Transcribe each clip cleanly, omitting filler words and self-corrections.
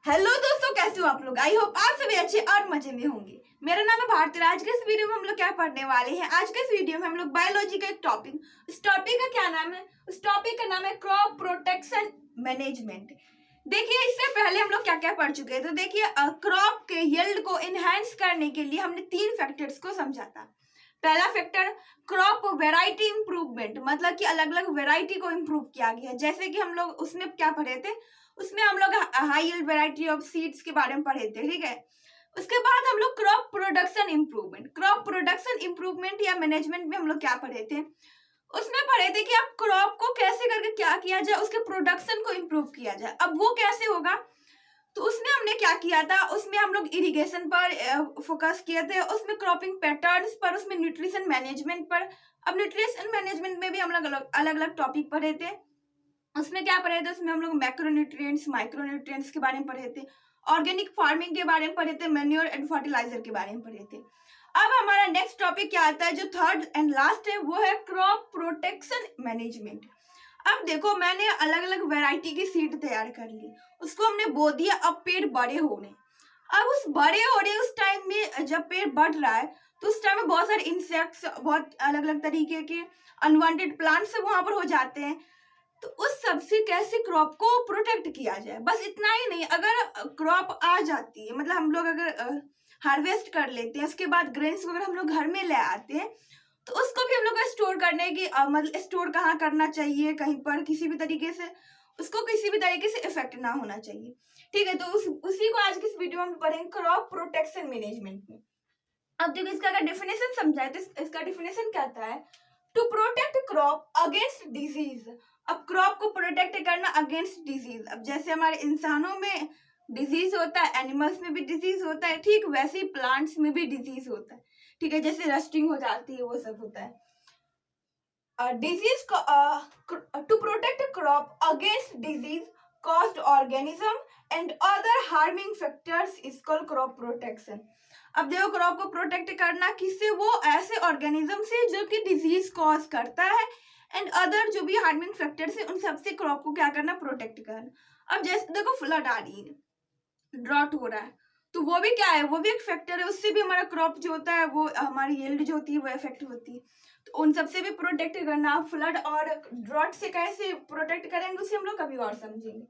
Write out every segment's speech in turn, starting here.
Hello दोस्तों, कैसे हो आप लोग। आई होप आप सभी अच्छे और मजे में होंगे। मेरा नाम है भारती। आज के इस वीडियो में हम लोग क्या पढ़ने वाले हैं। आज के इस वीडियो में हम लोग बायोलॉजी का एक टॉपिक, उस टॉपिक का क्या नाम है, उस टॉपिक का नाम है क्रॉप प्रोटेक्शन मैनेजमेंट। देखिए, इससे पहले हम लोग क्या क्या पढ़ चुके हैं। तो देखिए, क्रॉप के यील्ड को एनहांस करने के लिए हमने 3 फैक्टर्स को समझा था। पहला फैक्टर क्रॉप वेराइटी इंप्रूवमेंट, मतलब कि अलग अलग वेराइटी को इम्प्रूव किया गया। जैसे कि हम लोग उसमें क्या पढ़े थे, उसमें हम लोग high yield variety of seeds के बारे में पढ़े थे, ठीक है। उसके बाद हम लोग crop production improvement, crop production improvement या मैनेजमेंट में हम लोग क्या पढ़े थे, उसमें पढ़े थे कि आप क्रॉप को कैसे करके क्या किया जाए, उसके प्रोडक्शन को इम्प्रूव किया जाए। अब वो कैसे होगा, तो उसमें हमने क्या किया था, उसमें हम लोग इरिगेशन पर फोकस किए थे, उसमें क्रॉपिंग पैटर्न्स पर, उसमें न्यूट्रिशन मैनेजमेंट पर। अब न्यूट्रिशन मैनेजमेंट में भी हम लोग अलग अलग टॉपिक पढ़े थे। उसमें क्या पढ़े थे, उसमें हम लोग मैक्रोन्यूट्रिएंट्स, माइक्रोन्यूट्रिएंट्स के बारे में पढ़े थे, ऑर्गेनिक फार्मिंग के बारे में पढ़े थे, मैन्योर एंड फर्टिलाइजर के बारे में पढ़े थे। अब हमारा नेक्स्ट टॉपिक क्या आता है, जो थर्ड एंड लास्ट है, वो है क्रॉप प्रोटेक्शन मैनेजमेंट। अब देखो, मैंने अलग अलग वैरायटी की सीड तैयार कर ली, उसको हमने बो दिया। अब पेड़ बड़े हो रहे, अब उस बड़े हो रहे उस टाइम में जब पेड़ बढ़ रहा है, तो उस टाइम में बहुत सारे इंसेक्ट्स, बहुत अलग अलग तरीके के अनवांटेड प्लांट्स वहां पर हो जाते हैं। तो उस सब से कैसे क्रॉप को प्रोटेक्ट किया जाए, बस इतना ही नहीं। अगर क्रॉप आ जाती है, मतलब हम लोग अगर हार्वेस्ट कर लेते हैं, उसके बाद ग्रेन्स वगैरह हम लोग घर में ले आते हैं, तो उसको भी हम लोग को स्टोर करने की मतलब स्टोर कहाँ करना चाहिए, कहीं पर किसी भी तरीके से उसको किसी भी तरीके से इफेक्ट ना होना चाहिए, ठीक है। तो उसी को आज की इस वीडियो में पढ़ेंगे, क्रॉप प्रोटेक्शन मैनेजमेंट में। अब देखो, इसका अगर डेफिनेशन समझाए तो इसका डेफिनेशन कहता है to protect crop against disease. अब क्रॉप को प्रोटेक्ट करना अगेंस्ट डिजीज। अब जैसे हमारे इंसानों में डिजीज होता है, एनिमल्स में भी डिजीज होता है, ठीक वैसे ही प्लांट्स में भी डिजीज होता है, ठीक है। जैसे रस्टिंग हो जाती है, वो सब होता है। Disease to protect crop against disease caused organism and other harming factors is called crop protection. अब देखो, क्रॉप को प्रोटेक्ट करना किससे, वो ऐसे ऑर्गेनिज्म से जो कि डिजीज कॉज करता है, एंड अदर जो भी हार्मिंग फैक्टर्स है, उन सबसे क्रॉप को क्या करना, प्रोटेक्ट करना। अब जैसे देखो, फ्लड आ रही है, ड्रॉट हो रहा है, तो वो भी क्या है, वो भी एक फैक्टर है। उससे भी हमारा क्रॉप जो होता है, वो हमारी यील्ड जो होती है वो इफेक्ट होती है। तो उन सबसे भी प्रोटेक्ट करना। आप फ्लड और ड्रॉट से कैसे प्रोटेक्ट करेंगे, उसे हम लोग कभी और समझेंगे,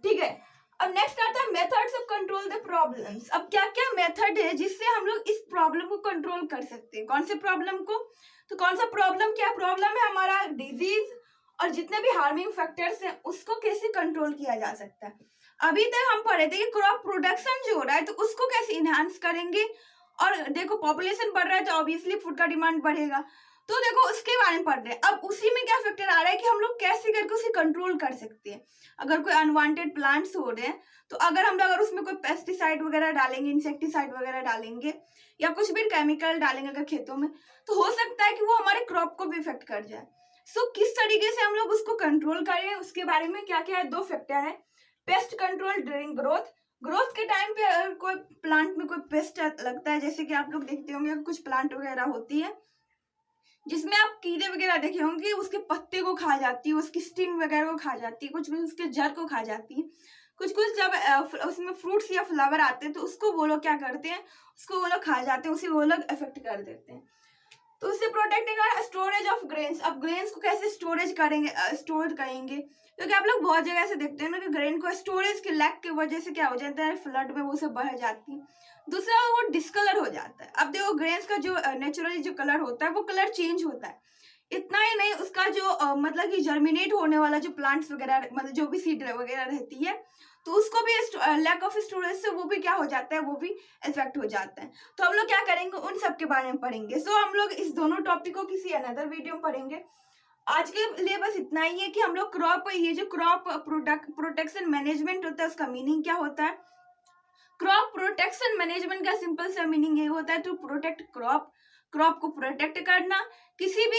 ठीक है। अब नेक्स्ट आता है methods of control the problems. अब क्या क्या मेथड है जिससे हम लोग इस प्रॉब्लम को कंट्रोल कर सकते हैं। कौन से प्रॉब्लम को, तो कौन सा प्रॉब्लम, क्या प्रॉब्लम है हमारा, डिजीज और जितने भी हार्मिंग फैक्टर्स हैं, उसको कैसे कंट्रोल किया जा सकता है। अभी तक हम पढ़े थे कि क्रॉप प्रोडक्शन जो हो रहा है, तो उसको कैसे इनहांस करेंगे। और देखो, पॉपुलेशन बढ़ रहा है तो ऑब्वियसली फूड का डिमांड बढ़ेगा, तो देखो उसके बारे में पढ़ रहे हैं। अब उसी में क्या फैक्टर आ रहा है कि हम लोग कैसे करके उसे कंट्रोल कर सकते हैं। अगर कोई अनवांटेड प्लांट्स हो रहे हैं, तो अगर हम लोग अगर उसमें कोई पेस्टिसाइड वगैरह डालेंगे, इंसेक्टिसाइड वगैरह डालेंगे, या कुछ भी केमिकल डालेंगे अगर खेतों में, तो हो सकता है कि वो हमारे क्रॉप को भी इफेक्ट कर जाए। सो किस तरीके से हम लोग उसको कंट्रोल करें, उसके बारे में क्या क्या है, 2 फैक्टर है। Pest control during growth, growth के टाइम पे अगर कोई प्लांट में कोई पेस्ट लगता है, जैसे कि आप लोग देखते होंगे कुछ प्लांट वगैरह होती है जिसमें आप कीड़े वगैरह देखे होंगे, उसके पत्ते को खा जाती है, उसकी स्टिंग वगैरह को खा जाती है, कुछ कुछ उसके जड़ को खा जाती है, कुछ कुछ जब उसमें फ्रूट्स या फ्लावर आते हैं, तो उसको वो लोग क्या करते हैं, उसको वो लोग खा जाते हैं, उसे वो लोग इफेक्ट कर देते हैं। तो उससे प्रोटेक्ट कर स्टोरेज ऑफ ग्रेन्स। अब ग्रेन्स को कैसे स्टोरेज करेंगे, स्टोर करेंगे, क्योंकि आप लोग बहुत जगह ऐसे देखते हैं ना कि ग्रेन को स्टोरेज के लैक की वजह से क्या हो जाता है, फ्लड में वो सब बह जाती है। दूसरा, वो डिस्कलर हो जाता है। अब देखो, ग्रेन्स का जो नेचुरली जो कलर होता है, वो कलर चेंज होता है। इतना ही नहीं, उसका जो मतलब कि जर्मिनेट होने वाला जो प्लांट्स वगैरह, मतलब जो भी सीड वगैरह रहती है, तो उसको भी लैक ऑफ स्टोरेज से वो भी क्या हो जाता है, वो भी इफेक्ट हो जाता है। तो हम लोग क्या करेंगे, उन सब के बारे में पढ़ेंगे। सो हम लोग इस दोनों टॉपिक को किसी अनदर वीडियो में पढ़ेंगे। आज के लिए बस इतना ही है कि हम लोग क्रॉप, ये जो क्रॉप प्रोटेक्शन मैनेजमेंट होता है, उसका मीनिंग क्या होता है। क्रॉप प्रोटेक्शन मैनेजमेंट का सिंपल सा मीनिंग ये होता है टू प्रोटेक्ट क्रॉप, क्रॉप को प्रोटेक्ट करना किसी भी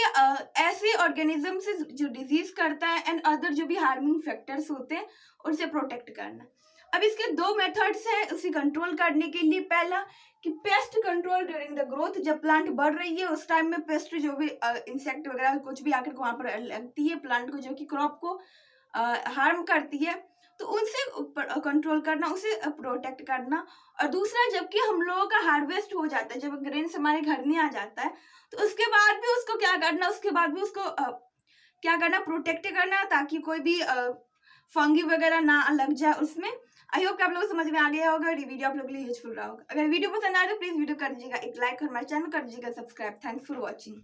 ऐसे ऑर्गेनिज्म से जो डिजीज करता है, एंड अदर जो भी हार्मिंग फैक्टर्स होते हैं, उनसे प्रोटेक्ट करना। अब इसके 2 मेथड्स हैं उसे कंट्रोल करने के लिए। पहला कि pest control during the growth, जब प्लांट बढ़ रही है उस टाइम में पेस्ट जो भी इंसेक्ट वगैरह कुछ भी आकर वहां पर लगती है प्लांट को, जो कि क्रॉप को हार्म करती है, तो उनसे कंट्रोल करना, उसे प्रोटेक्ट करना। और दूसरा, जबकि हम लोगों का हार्वेस्ट हो जाता है, जब ग्रेन्स हमारे घर में आ जाता है, तो उसके बाद भी उसको क्या करना, उसके बाद भी उसको क्या करना, प्रोटेक्ट करना, ताकि कोई भी फंगी वगैरह ना लग जाए उसमें। आई होप कि आप लोगों को समझ में आ गया होगा और ये वीडियो आप लोगों के लिए यूजफुल रहा होगा। अगर वीडियो पसंद आए तो प्लीज वीडियो कर दीजिएगा एक लाइक और हमारे चैनल कर दीजिएगा सब्सक्राइब। Thanks for watching.